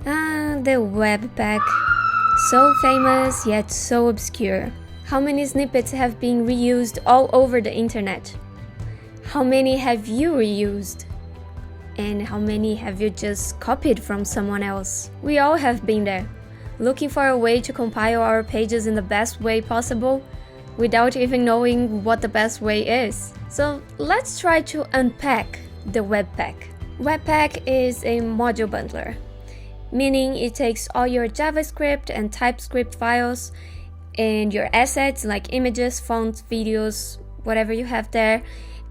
The Webpack. So famous yet so obscure. How many snippets have been reused all over the internet? How many have you reused? And how many have you just copied from someone else? We all have been there, looking for a way to compile our pages in the best way possible without even knowing what the best way is. So let's try to unpack the Webpack. Webpack is a module bundler, meaning it takes all your JavaScript and TypeScript files and your assets like images, fonts, videos, whatever you have there,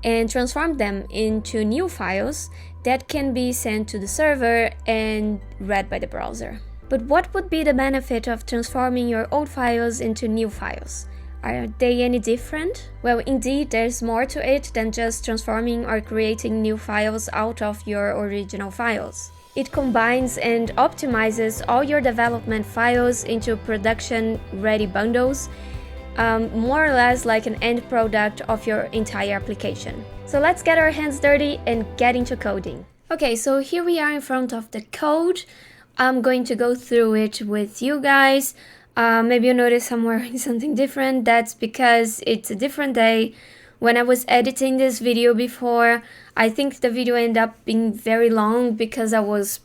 and transform them into new files that can be sent to the server and read by the browser. But what would be the benefit of transforming your old files into new files? Are they any different? Well, indeed, there's more to it than just transforming or creating new files out of your original files. It combines and optimizes all your development files into production-ready bundles, more or less like an end product of your entire application. So let's get our hands dirty and get into coding. Okay, so here we are in front of the code. I'm going to go through it with you guys. Maybe you notice I'm wearing something different. That's because it's a different day. When I was editing this video before, I think the video ended up being very long because I was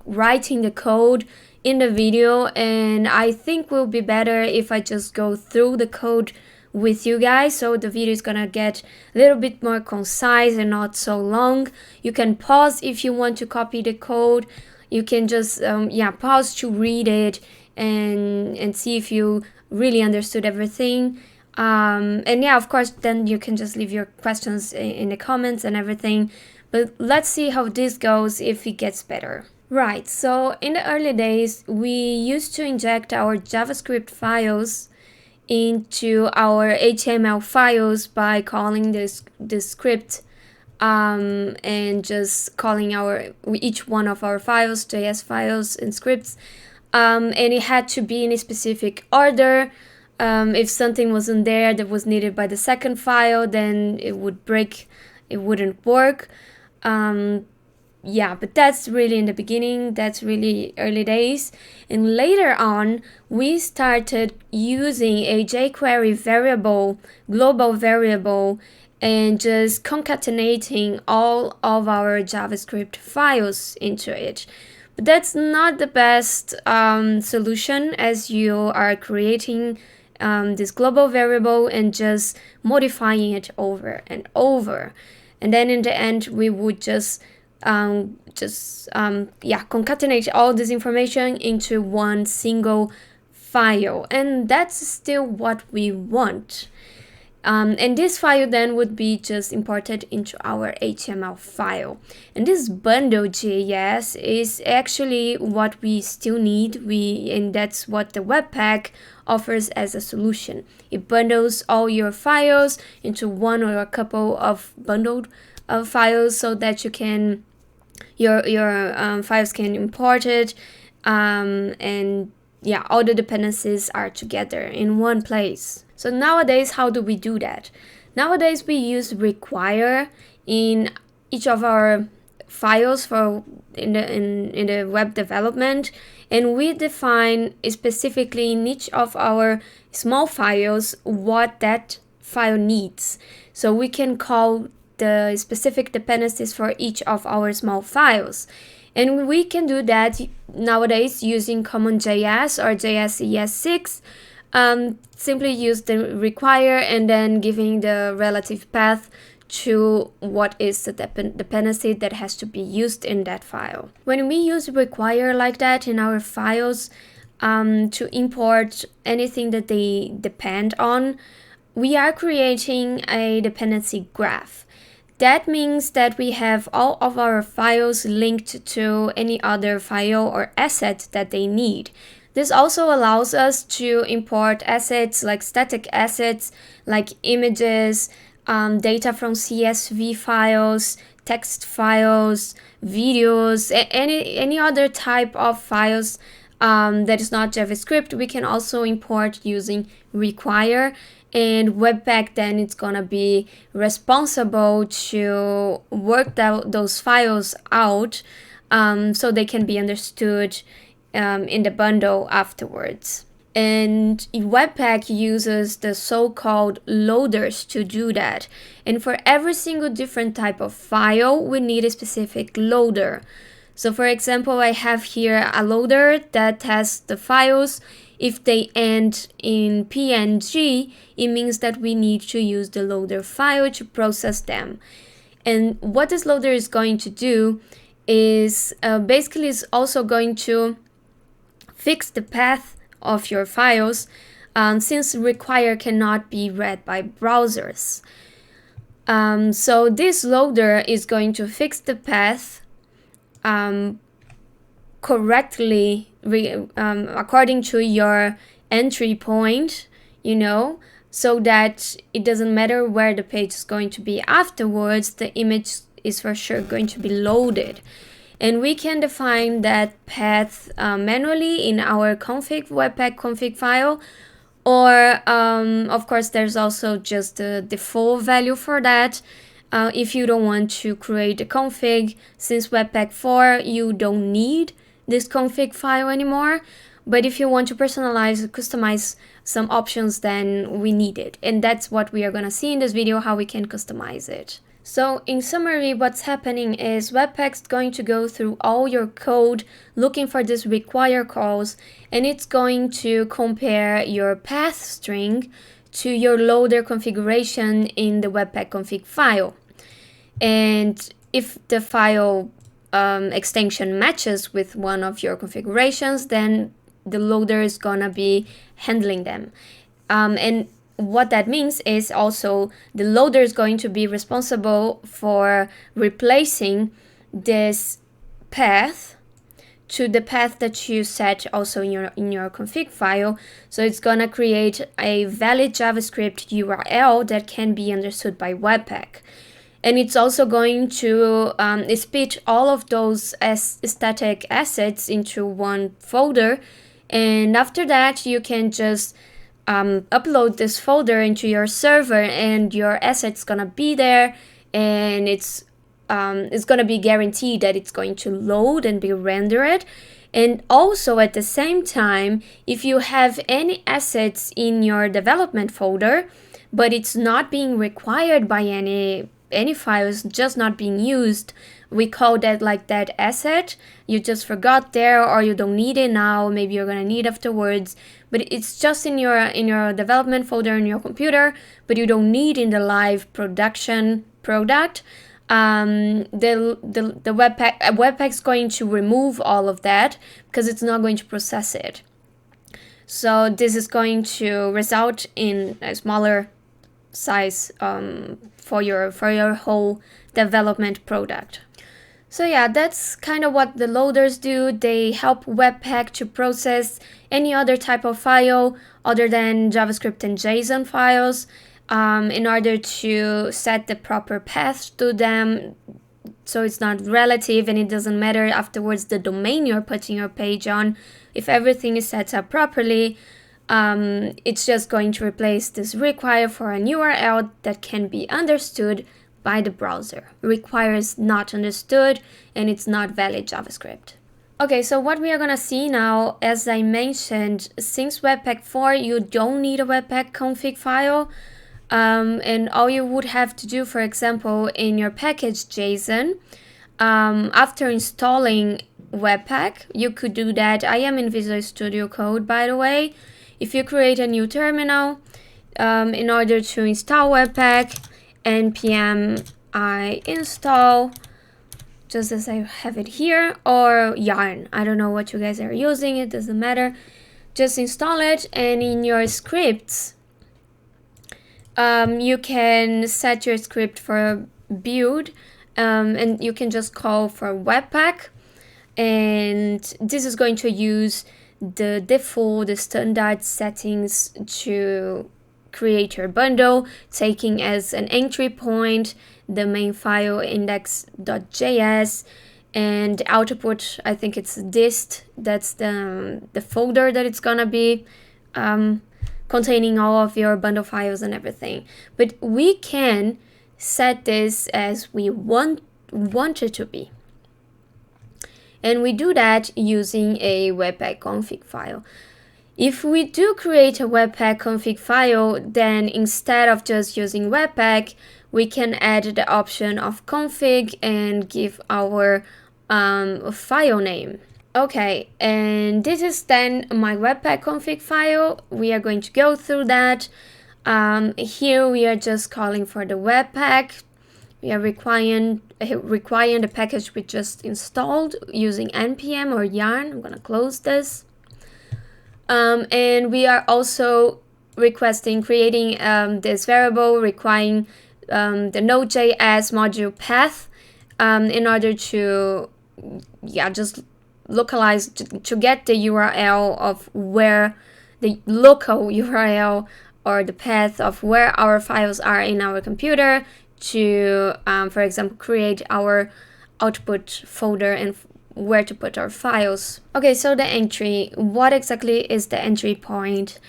writing the code in the video, and I think it will be better if I just go through the code with you guys, so the video is gonna get a little bit more concise and not so long. You can pause if you want to copy the code. You can just pause to read it and see if you really understood everything. And yeah, of course, then you can just leave your questions in the comments and everything. But let's see how this goes, if it gets better. Right, so in the early days, we used to inject our JavaScript files into our HTML files by calling this script and just calling each one of our files, JS files and scripts. And it had to be in a specific order. If something wasn't there that was needed by the second file, then it would break, it wouldn't work. But that's really in the beginning, that's really early days. And later on, we started using a jQuery variable, global variable, and just concatenating all of our JavaScript files into it. But that's not the best solution, as you are creating this global variable and just modifying it over and over. And then in the end, we would just concatenate all this information into one single file. And that's still what we want. And this file then would be just imported into our HTML file. And this bundle.js is actually what we still need. And that's what the Webpack offers as a solution. It bundles all your files into one or a couple of bundled files so that you can your files can import it, and all the dependencies are together in one place. So nowadays, how do we do that? Nowadays, we use require in each of our files in the web development, and we define specifically in each of our small files what that file needs. So we can call the specific dependencies for each of our small files. And we can do that nowadays using CommonJS or JS ES6. Simply use the require and then giving the relative path to what is the dependency that has to be used in that file. When we use require like that in our files to import anything that they depend on, we are creating a dependency graph. That means that we have all of our files linked to any other file or asset that they need. This also allows us to import assets like static assets, like images, data from CSV files, text files, videos, any other type of files that is not JavaScript. We can also import using require. And Webpack then it's gonna be responsible to work those files out so they can be understood in the bundle afterwards. And Webpack uses the so-called loaders to do that. And for every single different type of file, we need a specific loader. So for example, I have here a loader that has the files. If they end in PNG, it means that we need to use the loader file to process them. And what this loader is going to do is basically is also going to fix the path of your files, since require cannot be read by browsers. So this loader is going to fix the path correctly according to your entry point, so that it doesn't matter where the page is going to be afterwards, the image is for sure going to be loaded. And we can define that path manually in our Webpack config file, or of course there's also just the default value for that. If you don't want to create a config, since Webpack 4 you don't need this config file anymore. But if you want to personalize, customize some options, then we need it. And that's what we are gonna see in this video, how we can customize it. So in summary, what's happening is Webpack's going to go through all your code looking for this require calls, and it's going to compare your path string to your loader configuration in the Webpack config file. And if the file extension matches with one of your configurations, then the loader is gonna be handling them. And what that means is also the loader is going to be responsible for replacing this path to the path that you set also in your config file. So it's gonna create a valid JavaScript URL that can be understood by Webpack. And it's also going to split all of those static assets into one folder. And after that, you can just upload this folder into your server, and your asset's gonna be there, and it's gonna be guaranteed that it's going to load and be rendered. And also at the same time, if you have any assets in your development folder, but it's not being required by any files, just not being used, we call that like that asset. You just forgot there, or you don't need it now, maybe you're gonna need afterwards, but it's just in your development folder in your computer, but you don't need in the live production product. The Webpack's going to remove all of that because it's not going to process it. So this is going to result in a smaller size for your whole development product. So yeah, that's kind of what the loaders do. They help Webpack to process any other type of file other than JavaScript and JSON files in order to set the proper path to them, so it's not relative and it doesn't matter afterwards the domain you're putting your page on. If everything is set up properly, it's just going to replace this require for an URL that can be understood by the browser. Requires not understood, and it's not valid JavaScript. Okay, so what we are gonna see now, as I mentioned, since Webpack 4 you don't need a Webpack config file, and all you would have to do, for example, in your package.json, after installing Webpack, you could do that. I am in Visual Studio Code, by the way. If you create a new terminal, in order to install Webpack, npm I install, just as I have it here, or yarn. I don't know what you guys are using, it doesn't matter. Just install it, and in your scripts, you can set your script for build, and you can just call for Webpack, and this is going to use the default, the standard settings to create your bundle, taking as an entry point the main file index.js, and output, I think it's dist, that's the folder that it's gonna be containing all of your bundle files and everything. But we can set this as we want it to be. And we do that using a Webpack config file. If we do create a Webpack config file, then instead of just using Webpack, we can add the option of config and give our file name. Okay, and this is then my Webpack config file. We are going to go through that. Here we are just calling for the Webpack. We are requiring the package we just installed using npm or yarn. I'm gonna close this. And we are also creating this variable requiring the Node.js module path in order to just localize to get the URL of where the local URL or the path of where our files are in our computer to, for example, create our output folder and where to put our files. Okay, so the entry. What exactly is the entry point?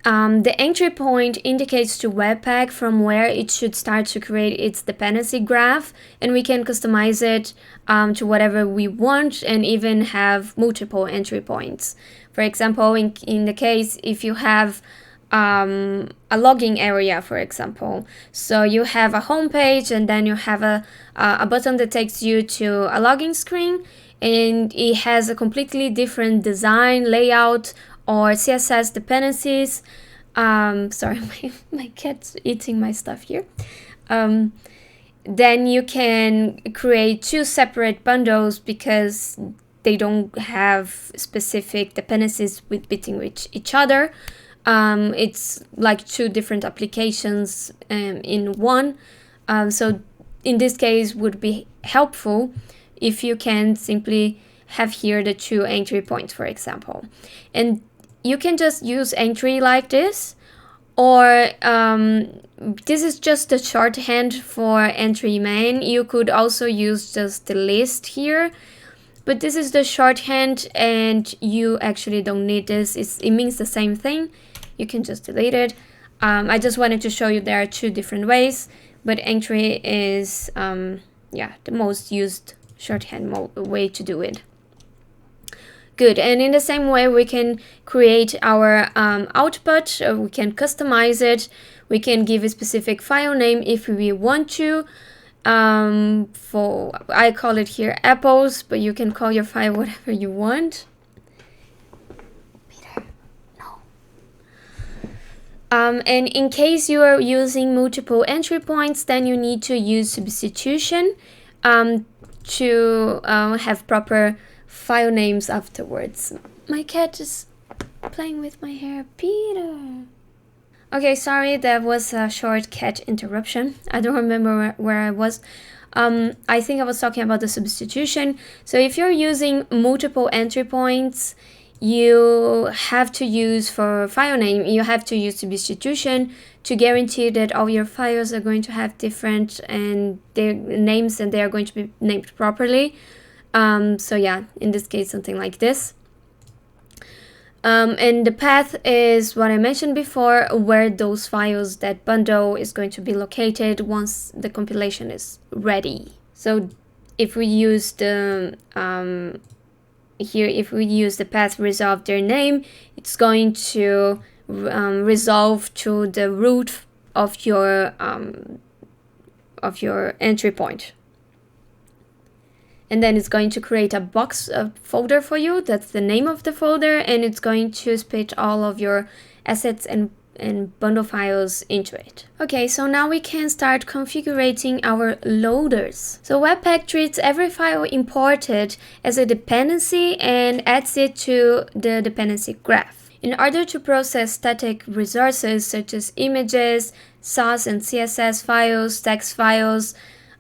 The entry point indicates to Webpack from where it should start to create its dependency graph, and we can customize it to whatever we want and even have multiple entry points. For example, in the case if you have a logging area, for example, so you have a home page and then you have a button that takes you to a login screen, and it has a completely different design, layout, or CSS dependencies. Sorry, my cat's eating my stuff here. Then you can create two separate bundles because they don't have specific dependencies between each other. It's like two different applications in one. So in this case would be helpful if you can simply have here the two entry points, for example. And you can just use entry like this, or this is just the shorthand for entry main. You could also use just the list here, but this is the shorthand and you actually don't need this. It means the same thing. You can just delete it. I just wanted to show you there are two different ways, but entry is the most used shorthand way to do it. Good, and in the same way we can create our output, we can customize it, we can give a specific file name if we want to. I call it here apples, but you can call your file whatever you want. Peter, no. And in case you are using multiple entry points, then you need to use substitution to have proper file names afterwards. My cat is playing with my hair. Peter! Okay, sorry, that was a short cat interruption. I don't remember where I was. I think I was talking about the substitution. So if you're using multiple entry points, you have to use for file name, you have to use substitution to guarantee that all your files are going to have different and their names and they are going to be named properly. So yeah, in this case, something like this. And the path is what I mentioned before, where those files, that bundle is going to be located once the compilation is ready. So if we use the if we use the path resolve their name, it's going to resolve to the root of your entry point. And then it's going to create a box folder for you. That's the name of the folder, and it's going to split all of your assets and bundle files into it. Okay, so now we can start configuring our loaders. So Webpack treats every file imported as a dependency and adds it to the dependency graph. In order to process static resources such as images, SAS and CSS files, text files,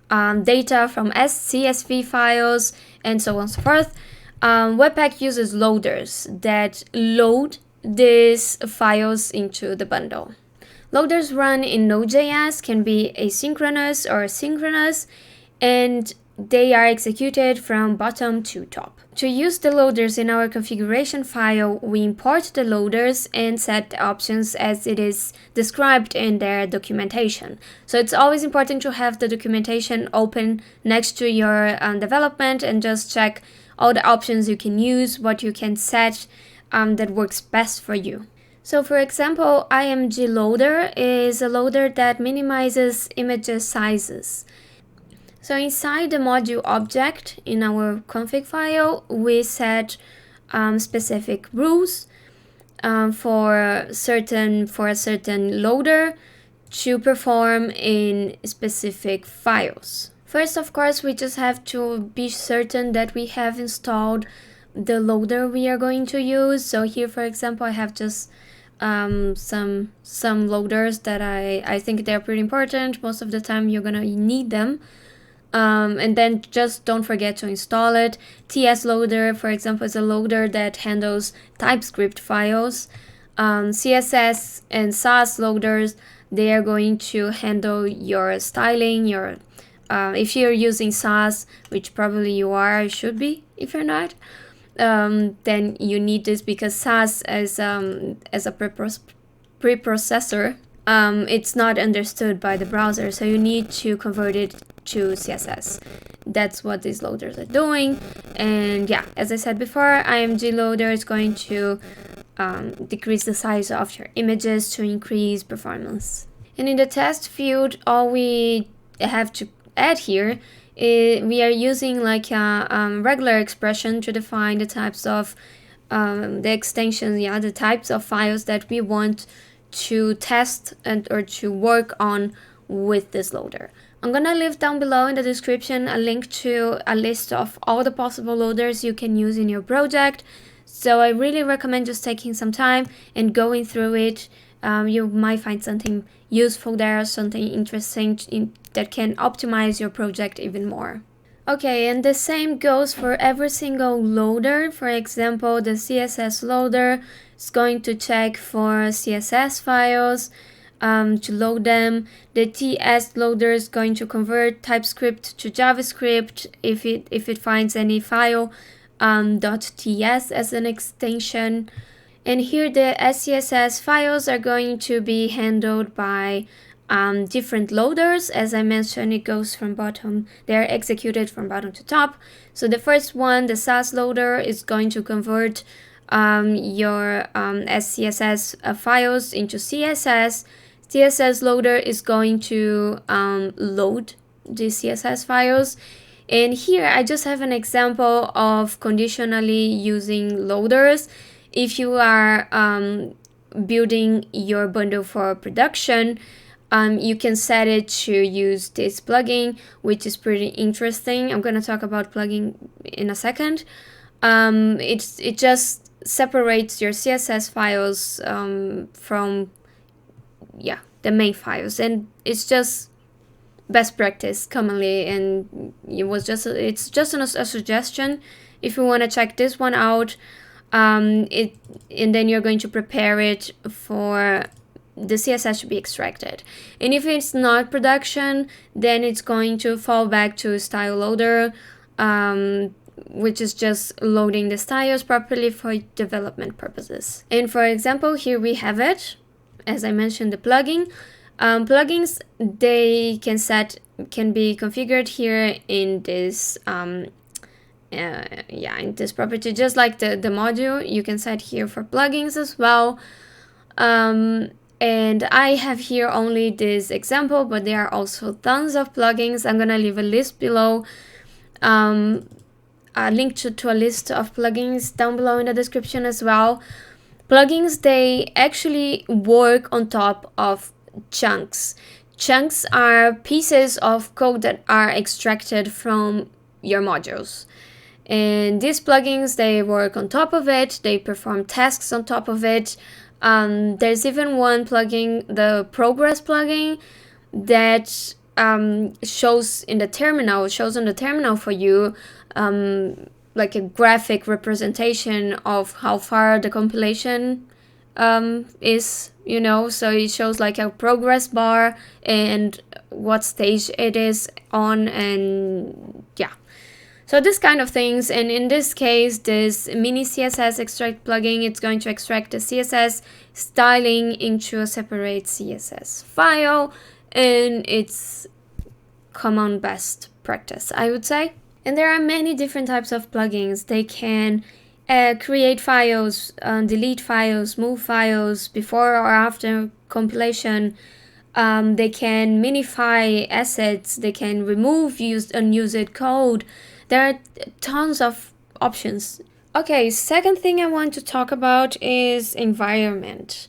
data from CSV files, and so on and so forth, Webpack uses loaders that load these files into the bundle. Loaders run in Node.js, can be asynchronous or synchronous, and they are executed from bottom to top. To use the loaders in our configuration file, we import the loaders and set the options as it is described in their documentation. So it's always important to have the documentation open next to your development and just check all the options you can use, what you can set that works best for you. So for example, img loader is a loader that minimizes images sizes. So inside the module object in our config file, we set specific rules for a certain loader to perform in specific files. First, of course, we just have to be certain that we have installed the loader we are going to use. So here, for example, I have just some loaders that I think they're pretty important. Most of the time you're gonna need them. And then just don't forget to install it. TS loader, for example, is a loader that handles TypeScript files. CSS and Sass loaders, they are going to handle your styling, your if you're using Sass, which probably you are, you should be if you're not, then you need this because Sass as a preprocessor, it's not understood by the browser, so you need to convert it to CSS. That's what these loaders are doing. And yeah, as I said before, img loader is going to decrease the size of your images to increase performance. And in the test field, all we have to add here is we are using like a regular expression to define the types of the extensions, the types of files that we want to test or to work on with this loader. I'm gonna leave down below in the description a link to a list of all the possible loaders you can use in your project. So I really recommend just taking some time and going through it. You might find something useful there, something interesting that can optimize your project even more. Okay, and the same goes for every single loader. For example, the CSS loader is going to check for CSS files to load them. The TS loader is going to convert TypeScript to JavaScript if it finds any file .ts as an extension. And here the SCSS files are going to be handled by different loaders. As I mentioned, it goes from bottom, they're executed from bottom to top. So the first one, the Sass loader, is going to convert your SCSS files into CSS. CSS loader is going to load the CSS files. And here I just have an example of conditionally using loaders. If you are building your bundle for production, you can set it to use this plugin, which is pretty interesting. I'm going to talk about plugin in a second. It just separates your CSS files from the main files, and it's just best practice commonly, and it's just a suggestion if you want to check this one out. And then you're going to prepare it for the CSS to be extracted. And if it's not production, then it's going to fall back to style loader, which is just loading the styles properly for development purposes. And for example, here we have it. As I mentioned, the plugin. Plugins, they can be configured here in this in this property, just like the module. You can set here for plugins as well. And I have here only this example, but there are also tons of plugins. I'm gonna leave a list below, a link to a list of plugins down below in the description as well. Plugins, they actually work on top of chunks. Chunks are pieces of code that are extracted from your modules. And these plugins, they work on top of it, they perform tasks on top of it. There's even one plugin, the progress plugin, that shows on the terminal for you, like a graphic representation of how far the compilation is, so it shows like a progress bar and what stage it is on, and so this kind of things. And in this case, this mini CSS extract plugin, it's going to extract the CSS styling into a separate CSS file, and it's common best practice, I would say. And there are many different types of plugins. They can create files, delete files, move files before or after compilation. They can minify assets. They can remove unused code. There are tons of options. Okay, second thing I want to talk about is environment.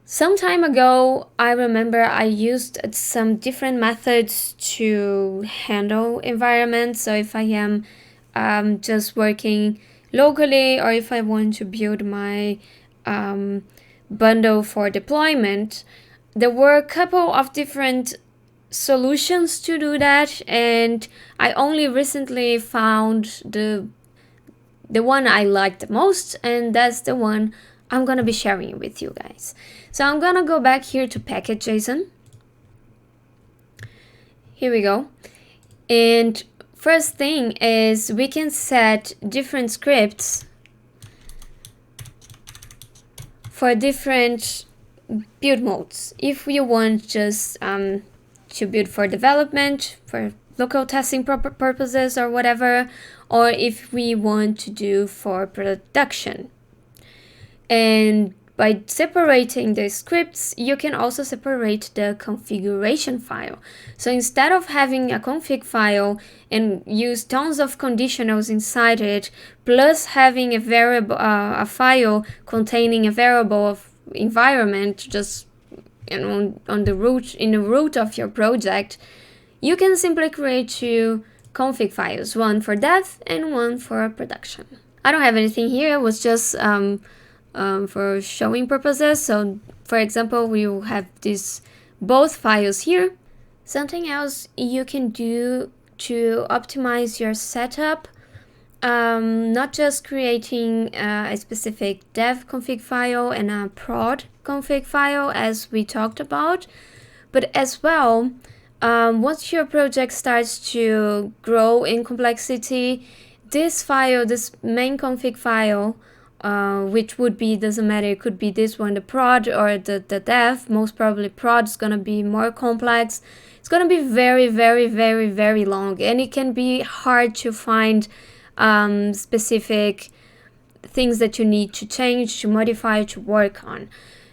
Some time ago, I remember I used some different methods to handle environments. So if I am just working locally, or if I want to build my bundle for deployment, there were a couple of different solutions to do that, and I only recently found the one I liked the most, and that's the one I'm gonna be sharing with you guys. So I'm gonna go back here to package.json. Here we go. And first thing is we can set different scripts for different build modes. If we want just to build for development, for local testing purposes or whatever, or if we want to do for production. And by separating the scripts, you can also separate the configuration file. So instead of having a config file and use tons of conditionals inside it, plus having a variable, a file containing a variable of environment, just on the root, in the root of your project, you can simply create two config files, one for dev and one for production. I don't have anything here. It was just for showing purposes. So for example, we will have these both files here. Something else you can do to optimize your setup, not just creating a specific dev config file and a prod config file as we talked about, but as well, once your project starts to grow in complexity, this file, this main config file, which would be, doesn't matter, it could be this one, the prod or the dev, most probably prod is gonna be more complex. It's gonna be very, very, very, very long, and it can be hard to find specific things that you need to change, to modify, to work on.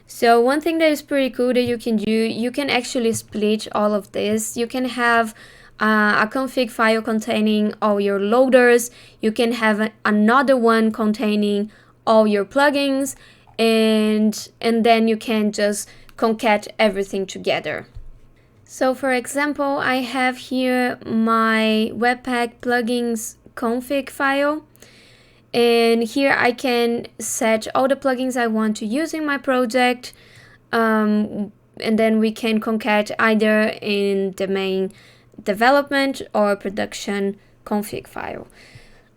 So one thing that is pretty cool that you can do, you can actually split all of this. You can have a config file containing all your loaders. You can have another one containing all your plugins, and then you can just concat everything together. So for example, I have here my Webpack plugins config file, and here I can set all the plugins I want to use in my project, and then we can concat either in the main development or production config file.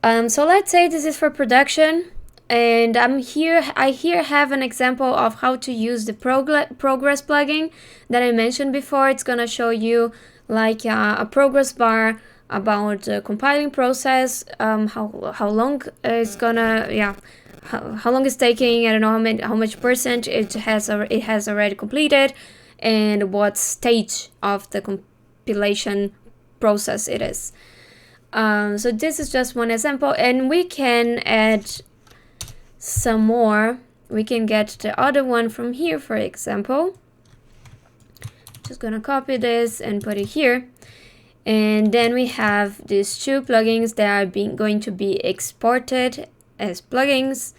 So let's say this is for production, and I here have an example of how to use the progress plugin that I mentioned before. It's gonna show you like a progress bar about the compiling process, how long it's gonna, how long it's taking. I don't know how much percent it has already completed, and what stage of the compilation process it is. So this is just one example, and we can add some more. We can get the other one from here, for example. Just gonna copy this and put it here. And then we have these two plugins that are going to be exported as plugins.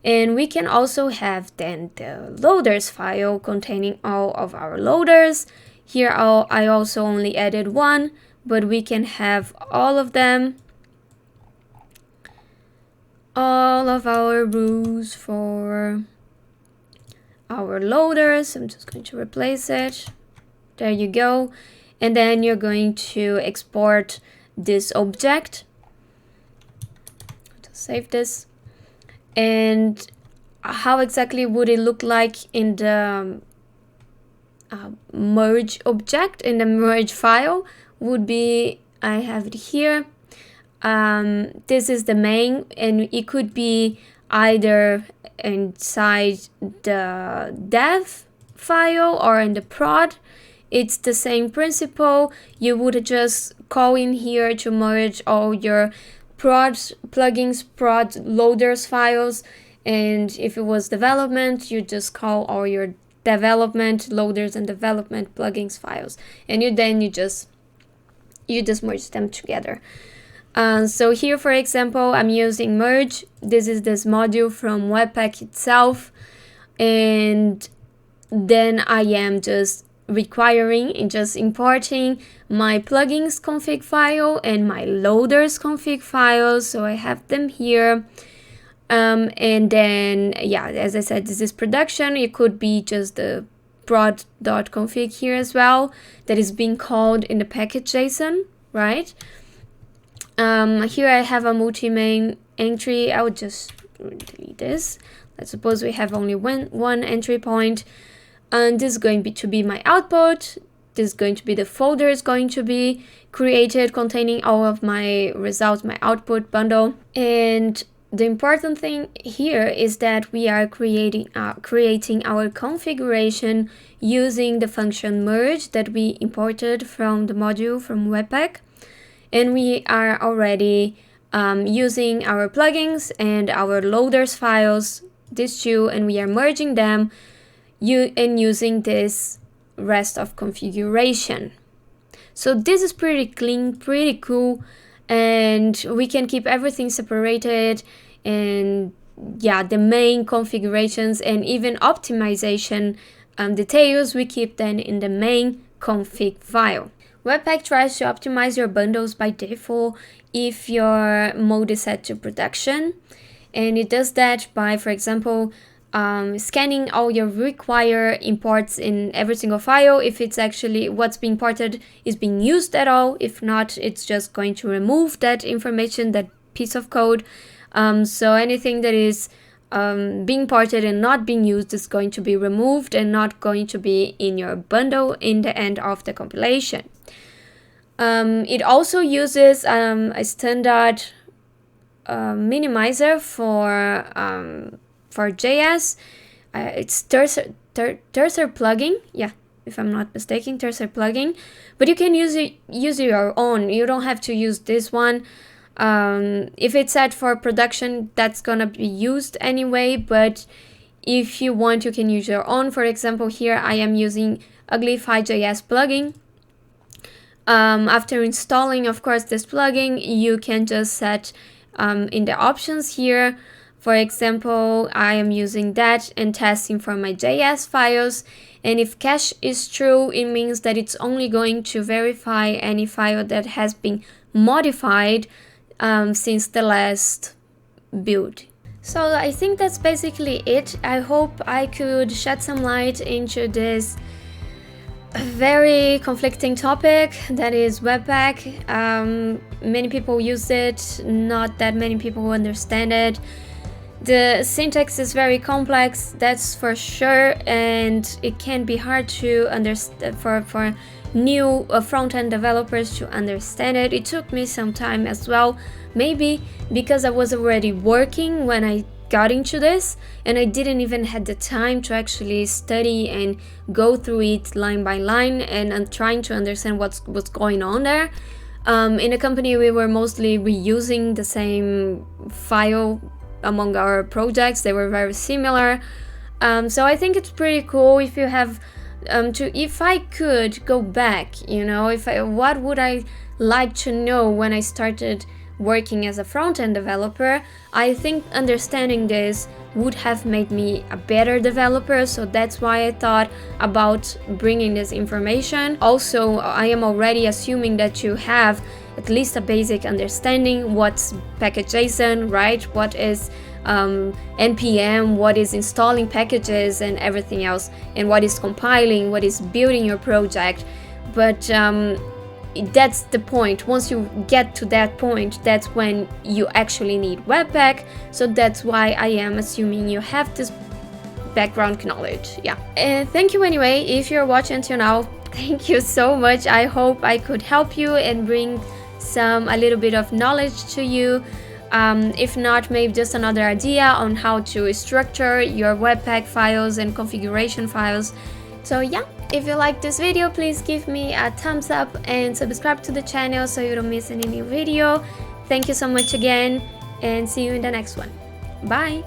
And we can also have then the loaders file containing all of our loaders. Here I also only added one, but we can have all of them. All of our rules for our loaders. I'm just going to replace it. There you go. And then you're going to export this object. Just save this. And how exactly would it look like in the merge object, in the merge file? Would be, I have it here. This is the main, and it could be either inside the dev file or in the prod. It's the same principle. You would just call in here to merge all your prod plugins, prod loaders files, and if it was development, you just call all your development loaders and development plugins files, and you just merge them together. So here, for example, I'm using merge. This is this module from Webpack itself, and then I am just requiring and just importing my plugins config file and my loaders config files. So I have them here. And then, yeah, as I said, this is production. It could be just the prod.config here as well, that is being called in the package JSON, right? Here I have a multi-main entry. I would just delete this. Let's suppose we have only one entry point, and this is going to be my output. This is going to be the folder is going to be created containing all of my results, my output bundle. And the important thing here is that we are creating our configuration using the function merge that we imported from the module from Webpack. And we are already using our plugins and our loaders files, these two, and we are merging them and using this rest of configuration. So this is pretty clean, pretty cool, and we can keep everything separated, and yeah, the main configurations and even optimization details, we keep them in the main config file. Webpack tries to optimize your bundles by default if your mode is set to production, and it does that by, for example, scanning all your required imports in every single file, if it's actually what's being imported is being used at all. If not, it's just going to remove that information, that piece of code. So anything that is being imported and not being used is going to be removed and not going to be in your bundle in the end of the compilation. It also uses a standard minimizer for JS. It's Terser plugin, yeah, if I'm not mistaken, Terser plugin. But you can use your own. You don't have to use this one. If it's set for production, that's gonna be used anyway. But if you want, you can use your own. For example, here I am using Uglify.js plugin. After installing, of course, this plugin, you can just set in the options here. For example, I am using that and testing for my JS files. And if cache is true, it means that it's only going to verify any file that has been modified since the last build. So I think that's basically it. I hope I could shed some light into this very conflicting topic that is Webpack. Many people use it, not that many people understand it. The syntax is very complex, that's for sure, and it can be hard to understand for new front-end developers to understand it. It took me some time as well, maybe because I was already working when I got into this, and I didn't even have the time to actually study and go through it line by line, and I'm trying to understand what's going on there. In the company, we were mostly reusing the same file among our projects. They were very similar. So I think it's pretty cool if you have if I could go back, what would I like to know when I started working as a front-end developer? I think understanding this would have made me a better developer, so that's why I thought about bringing this information. Also, I am already assuming that you have at least a basic understanding what's package.json, right? What is npm, what is installing packages and everything else, and what is compiling, what is building your project. But that's the point. Once you get to that point, that's when you actually need Webpack. So that's why I am assuming you have this background knowledge. Yeah. And thank you anyway. If you're watching until now, thank you so much. I hope I could help you and bring a little bit of knowledge to you. If not, maybe just another idea on how to structure your Webpack files and configuration files. So yeah, If you like this video, please give me a thumbs up and subscribe to the channel so you don't miss any new video. Thank you so much again, and see you in the next one. Bye!